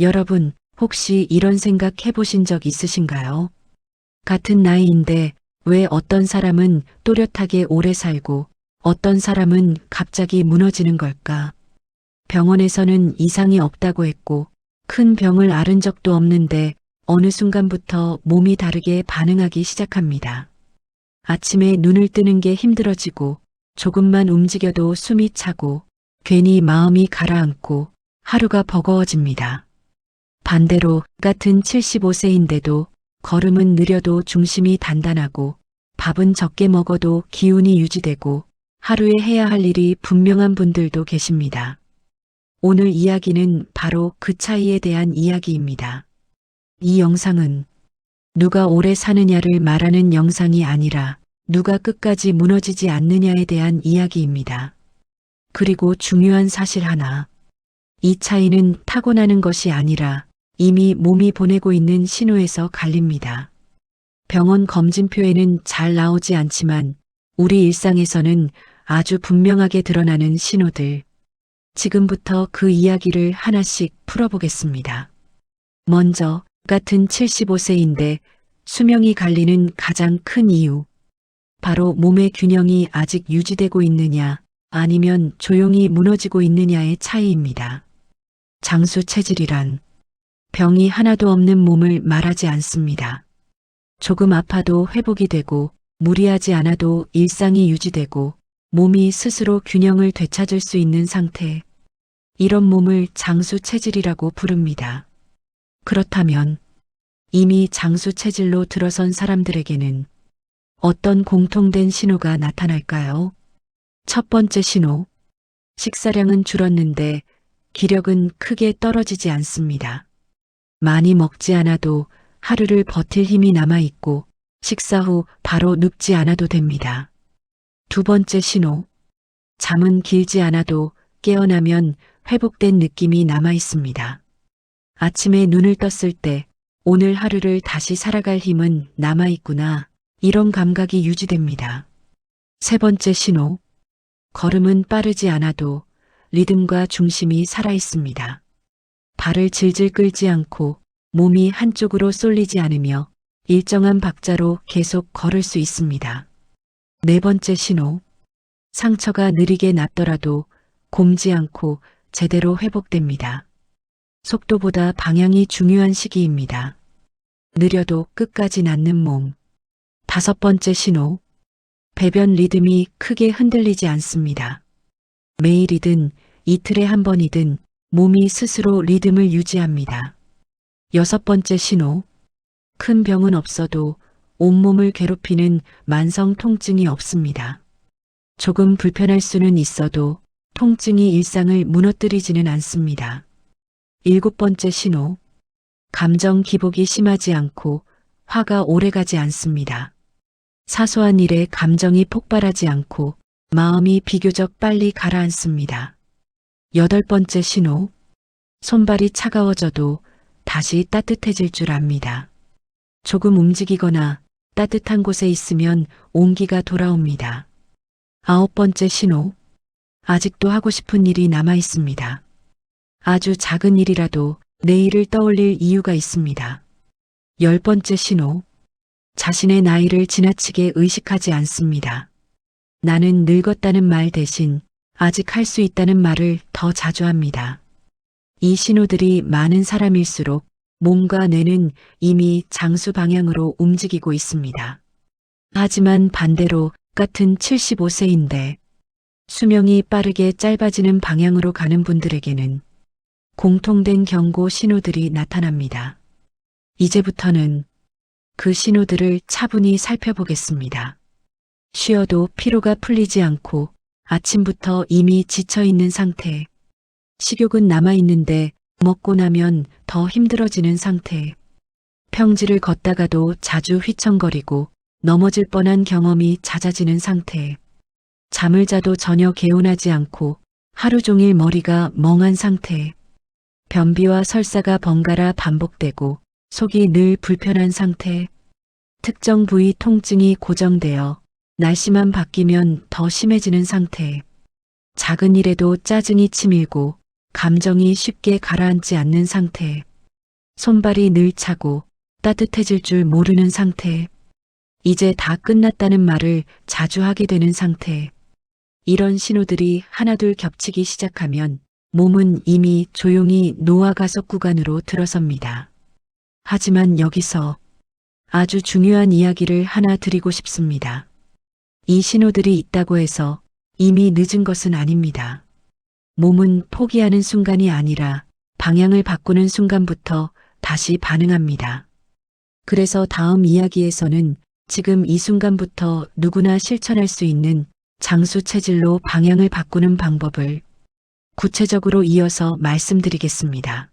여러분, 혹시 이런 생각 해보신 적 있으신가요? 같은 나이인데 왜 어떤 사람은 또렷하게 오래 살고 어떤 사람은 갑자기 무너지는 걸까? 병원에서는 이상이 없다고 했고 큰 병을 앓은 적도 없는데 어느 순간부터 몸이 다르게 반응하기 시작합니다. 아침에 눈을 뜨는 게 힘들어지고 조금만 움직여도 숨이 차고 괜히 마음이 가라앉고 하루가 버거워집니다. 반대로 같은 75세인데도 걸음은 느려도 중심이 단단하고 밥은 적게 먹어도 기운이 유지되고 하루에 해야 할 일이 분명한 분들도 계십니다. 오늘 이야기는 바로 그 차이에 대한 이야기입니다. 이 영상은 누가 오래 사느냐를 말하는 영상이 아니라 누가 끝까지 무너지지 않느냐에 대한 이야기입니다. 그리고 중요한 사실 하나. 이 차이는 타고나는 것이 아니라 이미 몸이 보내고 있는 신호에서 갈립니다. 병원 검진표에는 잘 나오지 않지만 우리 일상에서는 아주 분명하게 드러나는 신호들. 지금부터 그 이야기를 하나씩 풀어보겠습니다. 먼저 같은 75세인데 수명이 갈리는 가장 큰 이유. 바로 몸의 균형이 아직 유지되고 있느냐 아니면 조용히 무너지고 있느냐의 차이입니다. 장수 체질이란 병이 하나도 없는 몸을 말하지 않습니다. 조금 아파도 회복이 되고 무리하지 않아도 일상이 유지되고 몸이 스스로 균형을 되찾을 수 있는 상태. 이런 몸을 장수 체질이라고 부릅니다. 그렇다면 이미 장수 체질로 들어선 사람들에게는 어떤 공통된 신호가 나타날까요? 첫 번째 신호. 식사량은 줄었는데 기력은 크게 떨어지지 않습니다. 많이 먹지 않아도 하루를 버틸 힘이 남아있고 식사 후 바로 눕지 않아도 됩니다. 두 번째 신호. 잠은 길지 않아도 깨어나면 회복된 느낌이 남아있습니다. 아침에 눈을 떴을 때 오늘 하루를 다시 살아갈 힘은 남아있구나. 이런 감각이 유지됩니다. 세 번째 신호. 걸음은 빠르지 않아도 리듬과 중심이 살아있습니다. 발을 질질 끌지 않고 몸이 한쪽으로 쏠리지 않으며 일정한 박자로 계속 걸을 수 있습니다. 네 번째 신호. 상처가 느리게 낫더라도 곪지 않고 제대로 회복됩니다. 속도보다 방향이 중요한 시기입니다. 느려도 끝까지 낫는 몸. 다섯 번째 신호. 배변 리듬이 크게 흔들리지 않습니다. 매일이든 이틀에 한 번이든 몸이 스스로 리듬을 유지합니다. 여섯 번째 신호. 큰 병은 없어도 온몸을 괴롭히는 만성 통증이 없습니다. 조금 불편할 수는 있어도 통증이 일상을 무너뜨리지는 않습니다. 일곱 번째 신호. 감정 기복이 심하지 않고 화가 오래가지 않습니다. 사소한 일에 감정이 폭발하지 않고 마음이 비교적 빨리 가라앉습니다. 여덟 번째 신호. 손발이 차가워져도 다시 따뜻해질 줄 압니다. 조금 움직이거나 따뜻한 곳에 있으면 온기가 돌아옵니다. 아홉 번째 신호. 아직도 하고 싶은 일이 남아 있습니다. 아주 작은 일이라도 내일을 떠올릴 이유가 있습니다. 열 번째 신호. 자신의 나이를 지나치게 의식하지 않습니다. 나는 늙었다는 말 대신 아직 할 수 있다는 말을 더 자주 합니다. 이 신호들이 많은 사람일수록 몸과 뇌는 이미 장수 방향으로 움직이고 있습니다. 하지만 반대로 같은 75세인데 수명이 빠르게 짧아지는 방향으로 가는 분들에게는 공통된 경고 신호들이 나타납니다. 이제부터는 그 신호들을 차분히 살펴보겠습니다. 쉬어도 피로가 풀리지 않고 아침부터 이미 지쳐있는 상태. 식욕은 남아있는데 먹고 나면 더 힘들어지는 상태. 평지를 걷다가도 자주 휘청거리고 넘어질 뻔한 경험이 잦아지는 상태. 잠을 자도 전혀 개운하지 않고 하루 종일 머리가 멍한 상태. 변비와 설사가 번갈아 반복되고 속이 늘 불편한 상태. 특정 부위 통증이 고정되어 날씨만 바뀌면 더 심해지는 상태. 작은 일에도 짜증이 치밀고 감정이 쉽게 가라앉지 않는 상태. 손발이 늘 차고 따뜻해질 줄 모르는 상태. 이제 다 끝났다는 말을 자주 하게 되는 상태. 이런 신호들이 하나둘 겹치기 시작하면 몸은 이미 조용히 노화 가속 구간으로 들어섭니다. 하지만 여기서 아주 중요한 이야기를 하나 드리고 싶습니다. 이 신호들이 있다고 해서 이미 늦은 것은 아닙니다. 몸은 포기하는 순간이 아니라 방향을 바꾸는 순간부터 다시 반응합니다. 그래서 다음 이야기에서는 지금 이 순간부터 누구나 실천할 수 있는 장수 체질로 방향을 바꾸는 방법을 구체적으로 이어서 말씀드리겠습니다.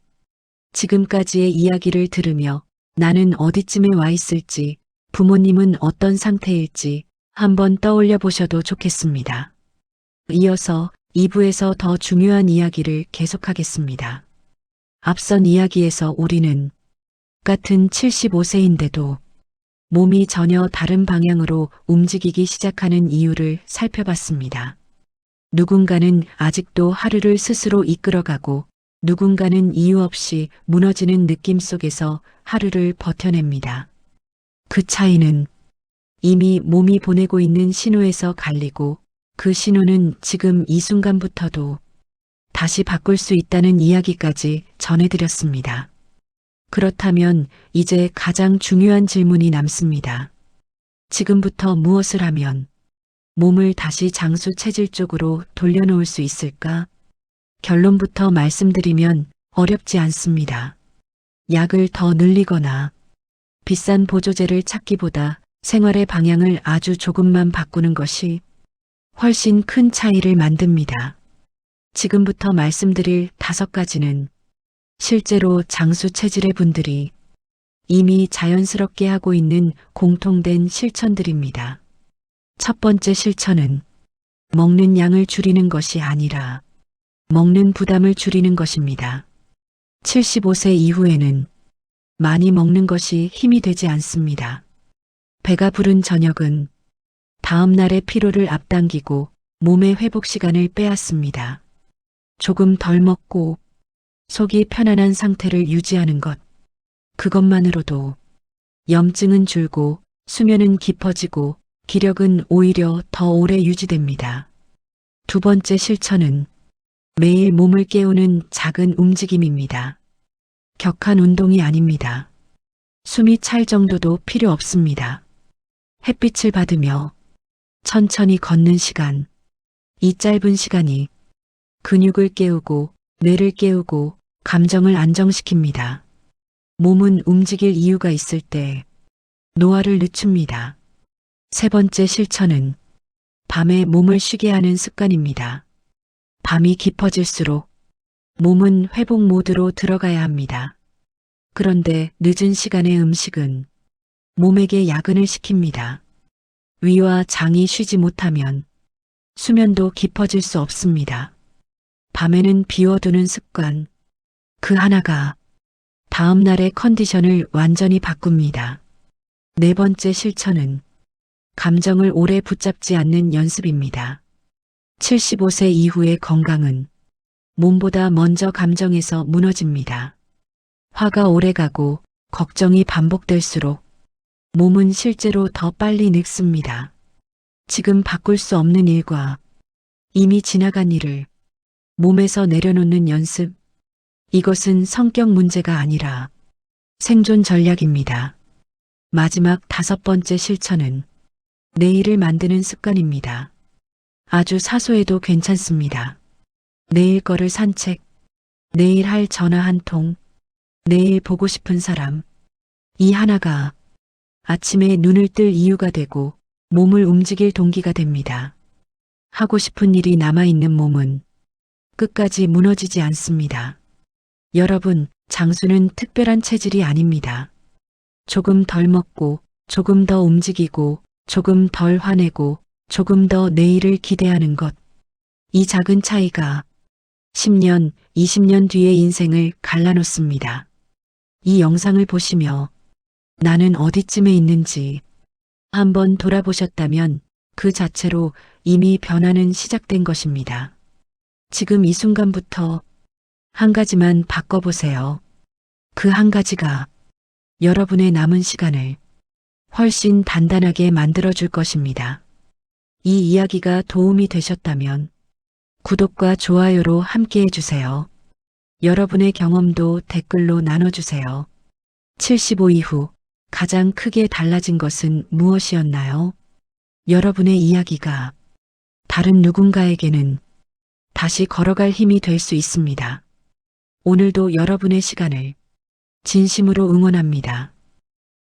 지금까지의 이야기를 들으며 나는 어디쯤에 와 있을지, 부모님은 어떤 상태일지 한번 떠올려 보셔도 좋겠습니다. 이어서 2부에서 더 중요한 이야기를 계속하겠습니다. 앞선 이야기에서 우리는 같은 75세인데도 몸이 전혀 다른 방향으로 움직이기 시작하는 이유를 살펴봤습니다. 누군가는 아직도 하루를 스스로 이끌어가고 누군가는 이유 없이 무너지는 느낌 속에서 하루를 버텨냅니다. 그 차이는 이미 몸이 보내고 있는 신호에서 갈리고 그 신호는 지금 이 순간부터도 다시 바꿀 수 있다는 이야기까지 전해드렸습니다. 그렇다면 이제 가장 중요한 질문이 남습니다. 지금부터 무엇을 하면 몸을 다시 장수 체질 쪽으로 돌려놓을 수 있을까? 결론부터 말씀드리면 어렵지 않습니다. 약을 더 늘리거나 비싼 보조제를 찾기보다 생활의 방향을 아주 조금만 바꾸는 것이 훨씬 큰 차이를 만듭니다. 지금부터 말씀드릴 5가지는 실제로 장수 체질의 분들이 이미 자연스럽게 하고 있는 공통된 실천들입니다. 첫 번째 실천은 먹는 양을 줄이는 것이 아니라 먹는 부담을 줄이는 것입니다. 75세 이후에는 많이 먹는 것이 힘이 되지 않습니다. 배가 부른 저녁은 다음 날의 피로를 앞당기고 몸의 회복 시간을 빼앗습니다. 조금 덜 먹고 속이 편안한 상태를 유지하는 것, 그것만으로도 염증은 줄고 수면은 깊어지고 기력은 오히려 더 오래 유지됩니다. 두 번째 실천은 매일 몸을 깨우는 작은 움직임입니다. 격한 운동이 아닙니다. 숨이 찰 정도도 필요 없습니다. 햇빛을 받으며 천천히 걷는 시간, 이 짧은 시간이 근육을 깨우고 뇌를 깨우고 감정을 안정시킵니다. 몸은 움직일 이유가 있을 때 노화를 늦춥니다. 세 번째 실천은 밤에 몸을 쉬게 하는 습관입니다. 밤이 깊어질수록 몸은 회복 모드로 들어가야 합니다. 그런데 늦은 시간의 음식은 몸에게 야근을 시킵니다. 위와 장이 쉬지 못하면 수면도 깊어질 수 없습니다. 밤에는 비워두는 습관, 그 하나가 다음 날의 컨디션을 완전히 바꿉니다. 네 번째 실천은 감정을 오래 붙잡지 않는 연습입니다. 75세 이후의 건강은 몸보다 먼저 감정에서 무너집니다. 화가 오래가고 걱정이 반복될수록 몸은 실제로 더 빨리 늙습니다. 지금 바꿀 수 없는 일과 이미 지나간 일을 몸에서 내려놓는 연습, 이것은 성격 문제가 아니라 생존 전략입니다. 마지막 5번째 실천은 내일을 만드는 습관입니다. 아주 사소해도 괜찮습니다. 내일 거를 산책, 내일 할 전화 한 통, 내일 보고 싶은 사람, 이 하나가 아침에 눈을 뜰 이유가 되고 몸을 움직일 동기가 됩니다. 하고 싶은 일이 남아있는 몸은 끝까지 무너지지 않습니다. 여러분, 장수는 특별한 체질이 아닙니다. 조금 덜 먹고, 조금 더 움직이고, 조금 덜 화내고, 조금 더 내일을 기대하는 것. 이 작은 차이가 10년, 20년 뒤의 인생을 갈라놓습니다. 이 영상을 보시며 나는 어디쯤에 있는지 한번 돌아보셨다면 그 자체로 이미 변화는 시작된 것입니다. 지금 이 순간부터 한 가지만 바꿔보세요. 그 한 가지가 여러분의 남은 시간을 훨씬 단단하게 만들어줄 것입니다. 이 이야기가 도움이 되셨다면 구독과 좋아요로 함께 해주세요. 여러분의 경험도 댓글로 나눠주세요. 75 이후 가장 크게 달라진 것은 무엇이었나요? 여러분의 이야기가 다른 누군가에게는 다시 걸어갈 힘이 될 수 있습니다. 오늘도 여러분의 시간을 진심으로 응원합니다.